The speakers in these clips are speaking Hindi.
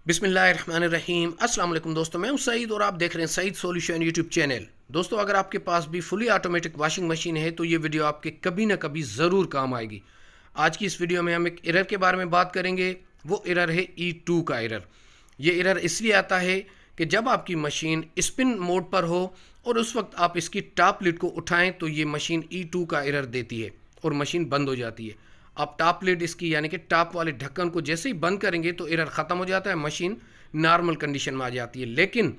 बिस्मिल्लाहिर्रहमानिर्रहीम। अस्सलाम वालेकुम दोस्तों, मैं हूं सईद और आप देख रहे हैं सईद सॉल्यूशन यूट्यूब चैनल। दोस्तों, अगर आपके पास भी फुली ऑटोमेटिक वॉशिंग मशीन है तो ये वीडियो आपके कभी ना कभी ज़रूर काम आएगी। आज की इस वीडियो में हम एक एरर के बारे में बात करेंगे। वो एरर है E2 का एरर। ये एरर इसलिए आता है कि जब आपकी मशीन स्पिन मोड पर हो और उस वक्त आप इसकी टॉप लिड को उठाएं तो ये मशीन E2 का एरर देती है और मशीन बंद हो जाती है। आप टॉप लिड इसकी यानी कि टॉप वाले ढक्कन को जैसे ही बंद करेंगे तो एरर ख़त्म हो जाता है, मशीन नॉर्मल कंडीशन में आ जाती है। लेकिन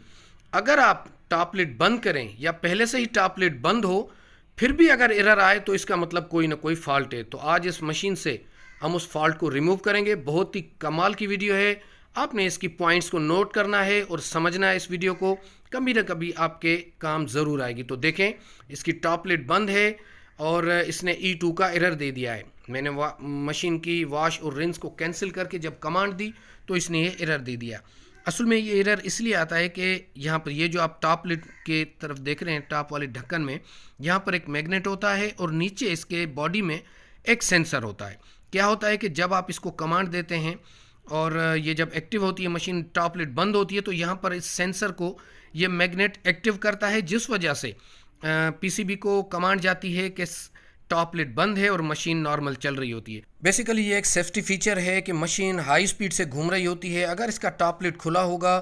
अगर आप टॉप लिड बंद करें या पहले से ही टॉप लिड बंद हो फिर भी अगर एरर आए तो इसका मतलब कोई ना कोई फॉल्ट है। तो आज इस मशीन से हम उस फॉल्ट को रिमूव करेंगे। बहुत ही कमाल की वीडियो है, आपने इसकी पॉइंट्स को नोट करना है और समझना है। इस वीडियो को कभी ना कभी आपके काम ज़रूर आएगी। तो देखें, इसकी टॉप लिड बंद है और इसने E2 का एरर दे दिया है। मैंने मशीन की वॉश और रिंस को कैंसिल करके जब कमांड दी तो इसने ये एरर दे दिया। असल में ये एरर इसलिए आता है कि यहाँ पर ये जो आप टॉप लिड के तरफ देख रहे हैं, टॉप वाले ढक्कन में यहाँ पर एक मैग्नेट होता है और नीचे इसके बॉडी में एक सेंसर होता है। क्या होता है कि जब आप इसको कमांड देते हैं और ये जब एक्टिव होती है मशीन, टॉप लिड बंद होती है, तो यहाँ पर इस सेंसर को ये मैग्नेट एक्टिव करता है, जिस वजह से पीसीबी को कमांड जाती है कि टॉप लिड बंद है और मशीन नॉर्मल चल रही होती है। बेसिकली ये एक सेफ्टी फीचर है कि मशीन हाई स्पीड से घूम रही होती है। अगर इसका टॉप लिड खुला होगा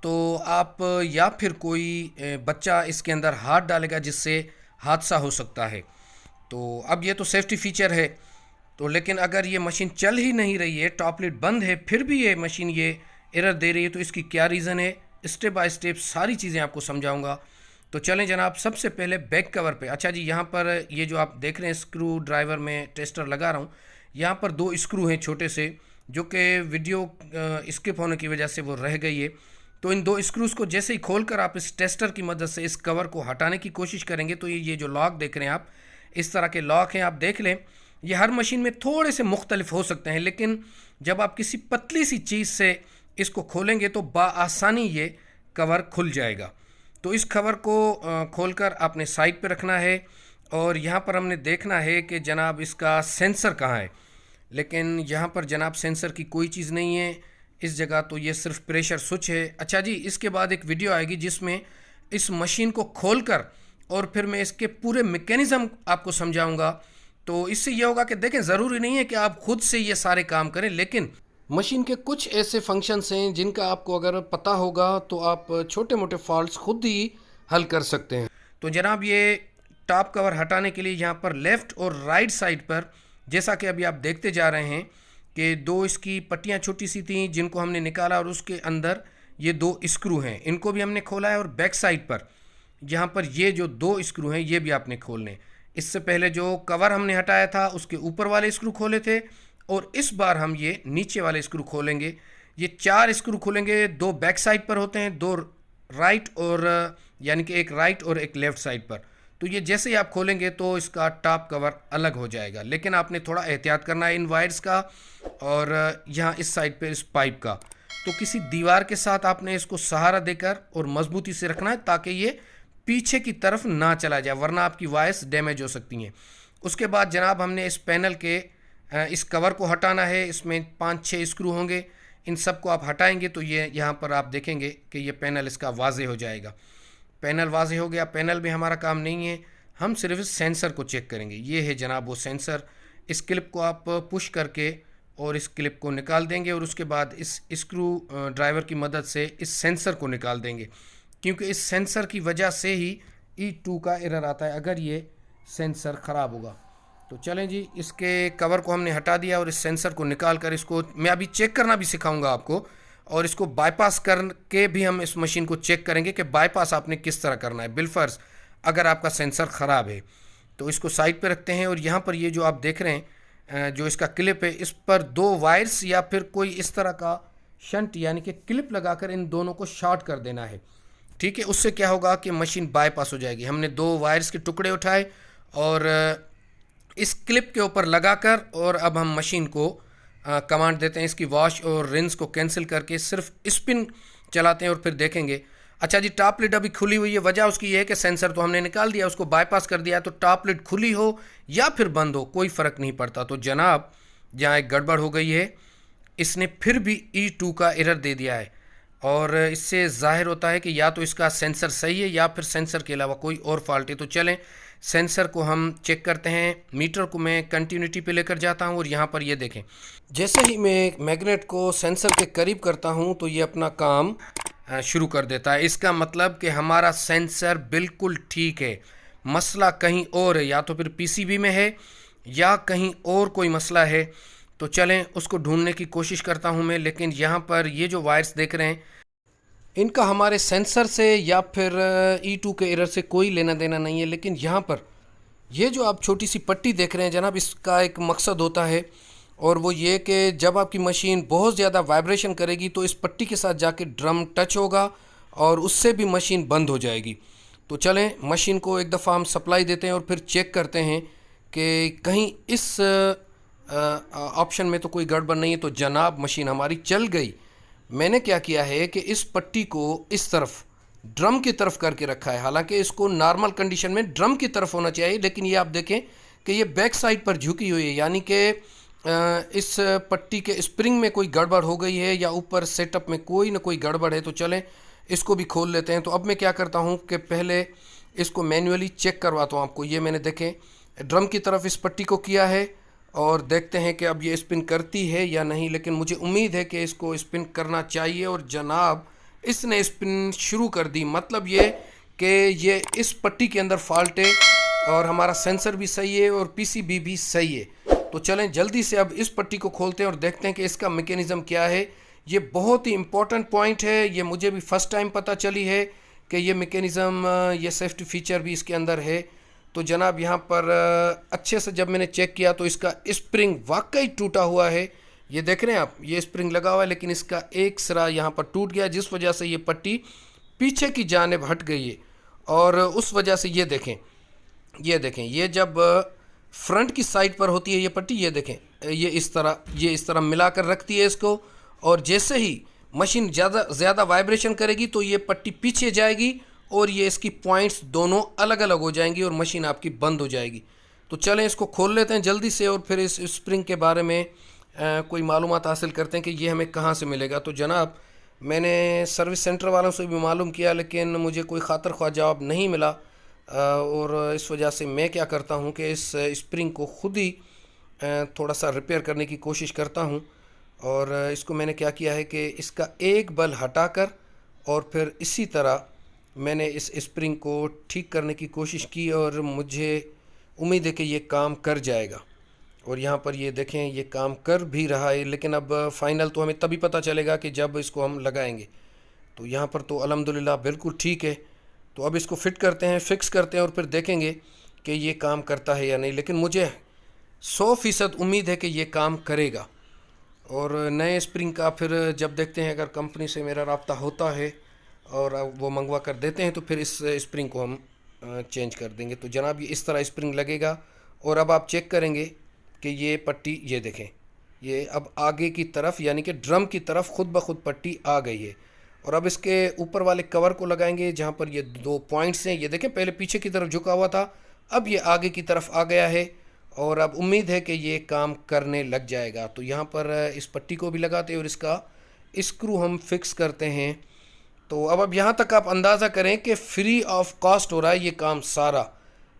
तो आप या फिर कोई बच्चा इसके अंदर हाथ डालेगा जिससे हादसा हो सकता है। तो अब ये तो सेफ्टी फीचर है, तो लेकिन अगर ये मशीन चल ही नहीं रही है, टॉप लिड बंद है, फिर भी ये मशीन ये एरर दे रही है, तो इसकी क्या रीज़न है, स्टेप बाय स्टेप सारी चीज़ें आपको समझाऊंगा। तो चलें जनाब, सबसे पहले बैक कवर पे। अच्छा जी, यहाँ पर ये जो आप देख रहे हैं स्क्रू ड्राइवर में टेस्टर लगा रहा हूँ, यहाँ पर 2 स्क्रू हैं छोटे से, जो कि वीडियो स्किप होने की वजह से वो रह गई है। तो इन 2 स्क्रूज़ को जैसे ही खोलकर आप इस टेस्टर की मदद से इस कवर को हटाने की कोशिश करेंगे तो ये जो लॉक देख रहे हैं आप, इस तरह के लॉक हैं। आप देख लें, ये हर मशीन में थोड़े से मुख्तलिफ हो सकते हैं, लेकिन जब आप किसी पतली सी चीज़ से इसको खोलेंगे तो बाआसानी ये कवर खुल जाएगा। तो इस कवर को खोलकर आपने साइड पे रखना है और यहाँ पर हमने देखना है कि जनाब इसका सेंसर कहाँ है। लेकिन यहाँ पर जनाब सेंसर की कोई चीज़ नहीं है इस जगह, तो ये सिर्फ प्रेशर स्विच है। अच्छा जी, इसके बाद एक वीडियो आएगी जिसमें इस मशीन को खोलकर और फिर मैं इसके पूरे मैकेनिज़्म आपको समझाऊँगा। तो इससे ये होगा कि देखें, ज़रूरी नहीं है कि आप खुद से ये सारे काम करें, लेकिन मशीन के कुछ ऐसे फंक्शंस हैं जिनका आपको अगर पता होगा तो आप छोटे मोटे फॉल्ट्स खुद ही हल कर सकते हैं। तो जनाब, ये टॉप कवर हटाने के लिए यहाँ पर लेफ़्ट और राइट साइड पर, जैसा कि अभी आप देखते जा रहे हैं कि 2 इसकी पट्टियाँ छोटी सी थी जिनको हमने निकाला और उसके अंदर ये 2 स्क्रू हैं, इनको भी हमने खोला है। और बैक साइड पर यहाँ पर ये जो 2 स्क्रू हैं ये भी आपने खोलने। इससे पहले जो कवर हमने हटाया था उसके ऊपर वाले स्क्रू खोले थे और इस बार हम ये नीचे वाले स्क्रू खोलेंगे। ये 4 स्क्रू खोलेंगे, 2 बैक साइड पर होते हैं, 2 राइट और यानी कि एक राइट और एक लेफ़्ट साइड पर। तो ये जैसे ही आप खोलेंगे तो इसका टॉप कवर अलग हो जाएगा, लेकिन आपने थोड़ा एहतियात करना है इन वायर्स का और यहाँ इस साइड पर इस पाइप का। तो किसी दीवार के साथ आपने इसको सहारा देकर और मजबूती से रखना है ताकि ये पीछे की तरफ ना चला जाए, वरना आपकी वायर्स डैमेज हो सकती हैं। उसके बाद जनाब हमने इस पैनल के इस कवर को हटाना है। इसमें 5-6 स्क्रू होंगे, इन सब को आप हटाएंगे तो ये यहाँ पर आप देखेंगे कि ये पैनल इसका वाजे हो जाएगा। पैनल वाजे हो गया। पैनल में हमारा काम नहीं है, हम सिर्फ इस सेंसर को चेक करेंगे। ये है जनाब वो सेंसर। इस क्लिप को आप पुश करके और इस क्लिप को निकाल देंगे और उसके बाद इस स्क्रू ड्राइवर की मदद से इस सेंसर को निकाल देंगे, क्योंकि इस सेंसर की वजह से ही E2 का एरर आता है अगर ये सेंसर ख़राब होगा। तो चलें जी, इसके कवर को हमने हटा दिया और इस सेंसर को निकाल कर इसको मैं अभी चेक करना भी सिखाऊंगा आपको, और इसको बाईपास करके भी हम इस मशीन को चेक करेंगे कि बाईपास आपने किस तरह करना है बिलफर्ज अगर आपका सेंसर ख़राब है। तो इसको साइड पे रखते हैं और यहाँ पर ये जो आप देख रहे हैं जो इसका क्लिप है, इस पर 2 वायर्स या फिर कोई इस तरह का शंट यानी कि क्लिप लगाकर इन दोनों को शॉर्ट कर देना है। ठीक है, उससे क्या होगा कि मशीन बाईपास हो जाएगी। हमने 2 वायर्स के टुकड़े उठाए और इस क्लिप के ऊपर लगाकर और अब हम मशीन को कमांड देते हैं इसकी वॉश और रिंस को कैंसिल करके सिर्फ स्पिन चलाते हैं और फिर देखेंगे। अच्छा जी, टॉप लिड अभी खुली हुई है। वजह उसकी ये है कि सेंसर तो हमने निकाल दिया, उसको बाईपास कर दिया, तो टॉप लिड खुली हो या फिर बंद हो कोई फ़र्क नहीं पड़ता। तो जनाब, जहाँ एक गड़बड़ हो गई है इसने फिर भी E2 का एरर दे दिया है। और इससे ज़ाहिर होता है कि या तो इसका सेंसर सही है या फिर सेंसर के अलावा कोई और फॉल्ट है। तो चलें सेंसर को हम चेक करते हैं। मीटर को मैं कंटिन्यूटी पे लेकर जाता हूँ और यहाँ पर ये देखें, जैसे ही मैं मैग्नेट को सेंसर के करीब करता हूँ तो ये अपना काम शुरू कर देता है। इसका मतलब कि हमारा सेंसर बिल्कुल ठीक है, मसला कहीं और है, या तो फिर पीसीबी में है या कहीं और कोई मसला है। तो चलें उसको ढूंढने की कोशिश करता हूं मैं। लेकिन यहाँ पर ये जो वायर्स देख रहे हैं, इनका हमारे सेंसर से या फिर E2 के एरर से कोई लेना देना नहीं है। लेकिन यहाँ पर ये जो आप छोटी सी पट्टी देख रहे हैं जनाब, इसका एक मकसद होता है, और वो ये कि जब आपकी मशीन बहुत ज़्यादा वाइब्रेशन करेगी तो इस पट्टी के साथ जाके ड्रम टच होगा और उससे भी मशीन बंद हो जाएगी। तो चलें मशीन को एक दफ़ा हम सप्लाई देते हैं और फिर चेक करते हैं कि कहीं इस ऑप्शन में तो कोई गड़बड़ नहीं है। तो जनाब मशीन हमारी चल गई। मैंने क्या किया है कि इस पट्टी को इस तरफ ड्रम की तरफ करके रखा है। हालांकि इसको नॉर्मल कंडीशन में ड्रम की तरफ होना चाहिए, लेकिन ये आप देखें कि ये बैक साइड पर झुकी हुई है, यानी कि इस पट्टी के स्प्रिंग में कोई गड़बड़ हो गई है या ऊपर सेटअप में कोई ना कोई गड़बड़ है। तो चलें इसको भी खोल लेते हैं। तो अब मैं क्या करता हूँ कि पहले इसको मैन्युअली चेक करवाता हूँ आपको। ये मैंने देखें ड्रम की तरफ इस पट्टी को किया है और देखते हैं कि अब ये स्पिन करती है या नहीं। लेकिन मुझे उम्मीद है कि इसको स्पिन करना चाहिए, और जनाब इसने स्पिन शुरू कर दी। मतलब ये कि ये इस पट्टी के अंदर फॉल्ट है और हमारा सेंसर भी सही है और पीसीबी भी सही है। तो चलें जल्दी से अब इस पट्टी को खोलते हैं और देखते हैं कि इसका मैकेनिज़्म क्या है। ये बहुत ही इम्पोर्टेंट पॉइंट है, ये मुझे भी फ़र्स्ट टाइम पता चली है कि ये मैकेनिज़्म, ये सेफ्टी फीचर भी इसके अंदर है। तो जनाब यहाँ पर अच्छे से जब मैंने चेक किया तो इसका स्प्रिंग वाकई टूटा हुआ है। ये देख रहे हैं आप, ये स्प्रिंग लगा हुआ है लेकिन इसका एक सिरा यहाँ पर टूट गया, जिस वजह से ये पट्टी पीछे की जानिब हट गई है। और उस वजह से ये देखें ये जब फ्रंट की साइड पर होती है ये पट्टी, ये देखें ये इस तरह मिलाकर रखती है इसको, और जैसे ही मशीन ज़्यादा वाइब्रेशन करेगी तो ये पट्टी पीछे जाएगी और ये इसकी पॉइंट्स दोनों अलग अलग हो जाएंगी और मशीन आपकी बंद हो जाएगी। तो चलें इसको खोल लेते हैं जल्दी से और फिर इस स्प्रिंग के बारे में कोई मालूमात हासिल करते हैं कि ये हमें कहाँ से मिलेगा। तो जनाब मैंने सर्विस सेंटर वालों से भी मालूम किया, लेकिन मुझे कोई खातर ख्वाह जवाब नहीं मिला, और इस वजह से मैं क्या करता हूँ कि इस स्प्रिंग को ख़ुद ही थोड़ा सा रिपेयर करने की कोशिश करता हूँ। और इसको मैंने क्या किया है कि इसका एक बल हटाकर और फिर इसी तरह मैंने इस स्प्रिंग को ठीक करने की कोशिश की और मुझे उम्मीद है कि ये काम कर जाएगा। और यहाँ पर ये देखें ये काम कर भी रहा है, लेकिन अब फाइनल तो हमें तभी पता चलेगा कि जब इसको हम लगाएंगे। तो यहाँ पर तो अल्हम्दुलिल्लाह बिल्कुल ठीक है। तो अब इसको फिक्स करते हैं और फिर देखेंगे कि ये काम करता है या नहीं। लेकिन मुझे 100% उम्मीद है कि ये काम करेगा। और नए स्प्रिंग का फिर जब देखते हैं, अगर कंपनी से मेरा रब्ता होता है और वो मंगवा कर देते हैं तो फिर इस स्प्रिंग को हम चेंज कर देंगे। तो जनाब ये इस तरह स्प्रिंग लगेगा। और अब आप चेक करेंगे कि ये पट्टी, ये देखें ये अब आगे की तरफ यानी कि ड्रम की तरफ खुद ब खुद पट्टी आ गई है। और अब इसके ऊपर वाले कवर को लगाएंगे जहाँ पर ये 2 पॉइंट्स हैं। ये देखें पहले पीछे की तरफ झुका हुआ था, अब ये आगे की तरफ आ गया है और अब उम्मीद है कि ये काम करने लग जाएगा। तो यहाँ पर इस पट्टी को भी लगाते हैं और इसका स्क्रू हम फिक्स करते हैं। तो अब यहाँ तक आप अंदाज़ा करें कि फ्री ऑफ कॉस्ट हो रहा है ये काम सारा,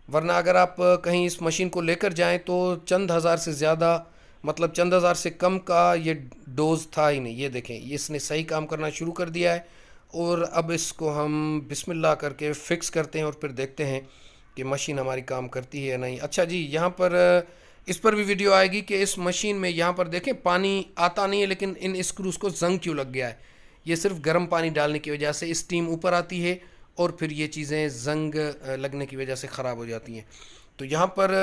वरना अगर आप कहीं इस मशीन को लेकर जाएं तो चंद हज़ार से ज़्यादा, मतलब चंद हज़ार से कम का ये डोज था ही नहीं। ये देखें ये इसने सही काम करना शुरू कर दिया है। और अब इसको हम बिस्मिल्लाह करके फ़िक्स करते हैं और फिर देखते हैं कि मशीन हमारी काम करती है या नहीं। अच्छा जी, यहाँ पर इस पर भी वीडियो आएगी कि इस मशीन में यहाँ पर देखें पानी आता नहीं है, लेकिन इन स्क्रूज़ को जंग क्यों लग गया है। ये सिर्फ गर्म पानी डालने की वजह से स्टीम ऊपर आती है और फिर ये चीज़ें जंग लगने की वजह से ख़राब हो जाती हैं। तो यहाँ पर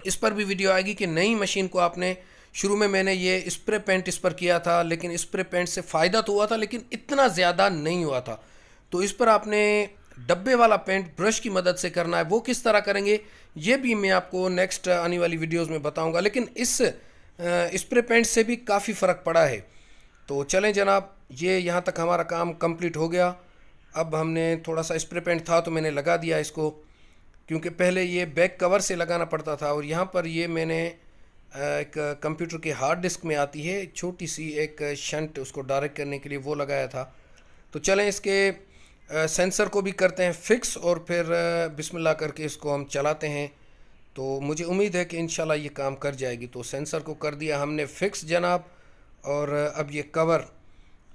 इस पर भी वीडियो आएगी कि नई मशीन को आपने, शुरू में मैंने ये स्प्रे पेंट इस पर किया था, लेकिन स्प्रे पेंट से फ़ायदा तो हुआ था लेकिन इतना ज़्यादा नहीं हुआ था। तो इस पर आपने डब्बे वाला पेंट ब्रश की मदद से करना है। वो किस तरह करेंगे ये भी मैं आपको नेक्स्ट आने वाली वीडियोज़ में बताऊँगा, लेकिन इस स्प्रे पेंट से भी काफ़ी फ़र्क पड़ा है। तो चलें जनाब, ये यहाँ तक हमारा काम कंप्लीट हो गया। अब हमने थोड़ा सा स्प्रे पेंट था तो मैंने लगा दिया इसको, क्योंकि पहले ये बैक कवर से लगाना पड़ता था और यहाँ पर ये मैंने एक कंप्यूटर के हार्ड डिस्क में आती है, छोटी सी एक शंट उसको डायरेक्ट करने के लिए वो लगाया था। तो चलें इसके सेंसर को भी करते हैं फिक्स और फिर बिस्मिल्लाह करके इसको हम चलाते हैं। तो मुझे उम्मीद है कि इंशाल्लाह ये काम कर जाएगी। तो सेंसर को कर दिया हमने फिक्स जनाब, और अब ये कवर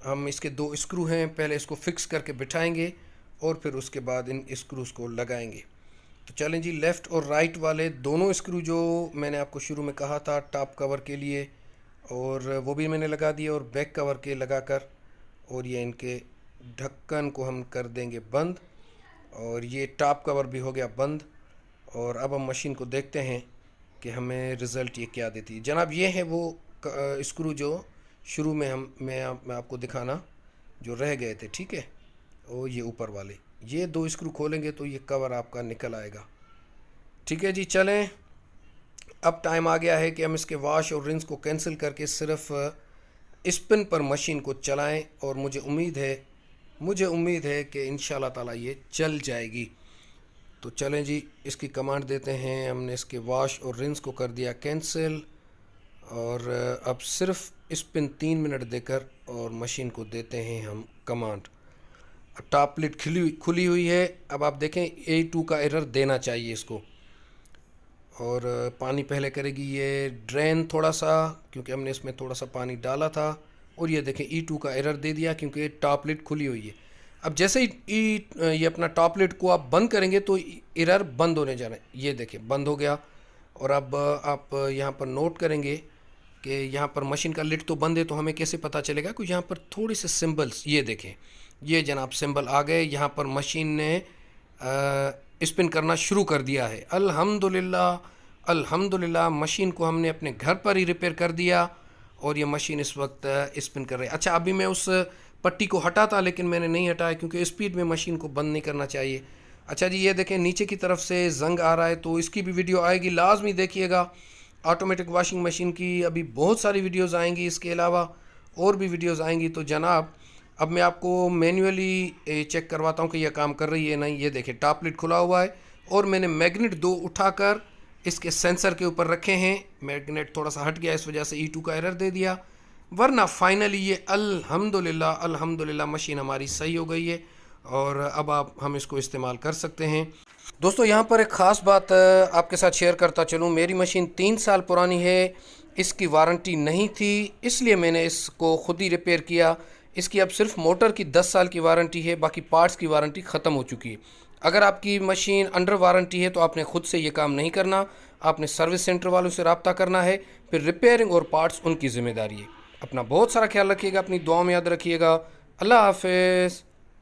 हम इसके 2 स्क्रू हैं, पहले इसको फिक्स करके बिठाएंगे और फिर उसके बाद इन स्क्रूज को लगाएंगे। तो चलें जी, लेफ़्ट और राइट वाले दोनों स्क्रू जो मैंने आपको शुरू में कहा था टॉप कवर के लिए, और वो भी मैंने लगा दिए, और बैक कवर के लगाकर, और ये इनके ढक्कन को हम कर देंगे बंद, और ये टॉप कवर भी हो गया बंद। और अब हम मशीन को देखते हैं कि हमें रिज़ल्ट ये क्या देती है। जनाब ये है वो स्क्रू जो शुरू में मैं आपको दिखाना जो रह गए थे, ठीक है। और ये ऊपर वाले ये 2 स्क्रू खोलेंगे तो ये कवर आपका निकल आएगा, ठीक है जी। चलें, अब टाइम आ गया है कि हम इसके वॉश और रिंस को कैंसिल करके सिर्फ स्पिन पर मशीन को चलाएं, और मुझे उम्मीद है कि इंशाल्लाह ताला ये चल जाएगी। तो चलें जी, इसकी कमांड देते हैं। हमने इसके वॉश और रिंस को कर दिया कैंसिल, और अब सिर्फ स्पिन 3 मिनट देकर और मशीन को देते हैं हम कमांड। अब टॉप लिड खुली हुई है। अब आप देखें A2 का एरर देना चाहिए इसको, और पानी पहले करेगी ये ड्रेन थोड़ा सा, क्योंकि हमने इसमें थोड़ा सा पानी डाला था। और ये देखें E2 का एरर दे दिया क्योंकि टॉप लिड खुली हुई है। अब जैसे ही ये अपना टॉप लिड को आप बंद करेंगे तो एरर बंद होने जा रहा है, ये देखें बंद हो गया। और अब आप यहाँ पर नोट करेंगे कि यहाँ पर मशीन का लिड तो बंद है, तो हमें कैसे पता चलेगा कि यहाँ पर थोड़े से सिंबल्स, ये देखें ये जनाब सिंबल आ गए। यहाँ पर मशीन ने स्पिन करना शुरू कर दिया है। अल्हम्दुलिल्लाह मशीन को हमने अपने घर पर ही रिपेयर कर दिया, और ये मशीन इस वक्त स्पिन कर रही है। अच्छा, अभी मैं उस पट्टी को हटाता, लेकिन मैंने नहीं हटाया क्योंकि स्पीड में मशीन को बंद नहीं करना चाहिए। अच्छा जी, ये देखें नीचे की तरफ से जंग आ रहा है, तो इसकी भी वीडियो आएगी, लाजमी देखिएगा। ऑटोमेटिक वॉशिंग मशीन की अभी बहुत सारी वीडियोस आएंगी, इसके अलावा और भी वीडियोस आएंगी। तो जनाब अब मैं आपको मैन्युअली चेक करवाता हूँ कि यह काम कर रही है नहीं। ये देखें टॉप लिड खुला हुआ है, और मैंने मैग्नेट 2 उठाकर इसके सेंसर के ऊपर रखे हैं। मैग्नेट थोड़ा सा हट गया, इस वजह से E2 का एरर दे दिया, वरना फाइनली ये अल्हम्दुलिल्लाह मशीन हमारी सही हो गई है, और अब हम इसको इस्तेमाल कर सकते हैं। दोस्तों यहाँ पर एक ख़ास बात आपके साथ शेयर करता चलूँ। मेरी मशीन 3 साल पुरानी है, इसकी वारंटी नहीं थी, इसलिए मैंने इसको ख़ुद ही रिपेयर किया। इसकी अब सिर्फ मोटर की 10 साल की वारंटी है, बाकी पार्ट्स की वारंटी ख़त्म हो चुकी है। अगर आपकी मशीन अंडर वारंटी है तो आपने ख़ुद से ये काम नहीं करना, आपने सर्विस सेंटर वालों से रब्ता करना है, फिर रिपेयरिंग और पार्ट्स उनकी ज़िम्मेदारी है। अपना बहुत सारा ख्याल रखिएगा, अपनी दुआओं में याद रखिएगा। अल्लाह हाफ़िज़।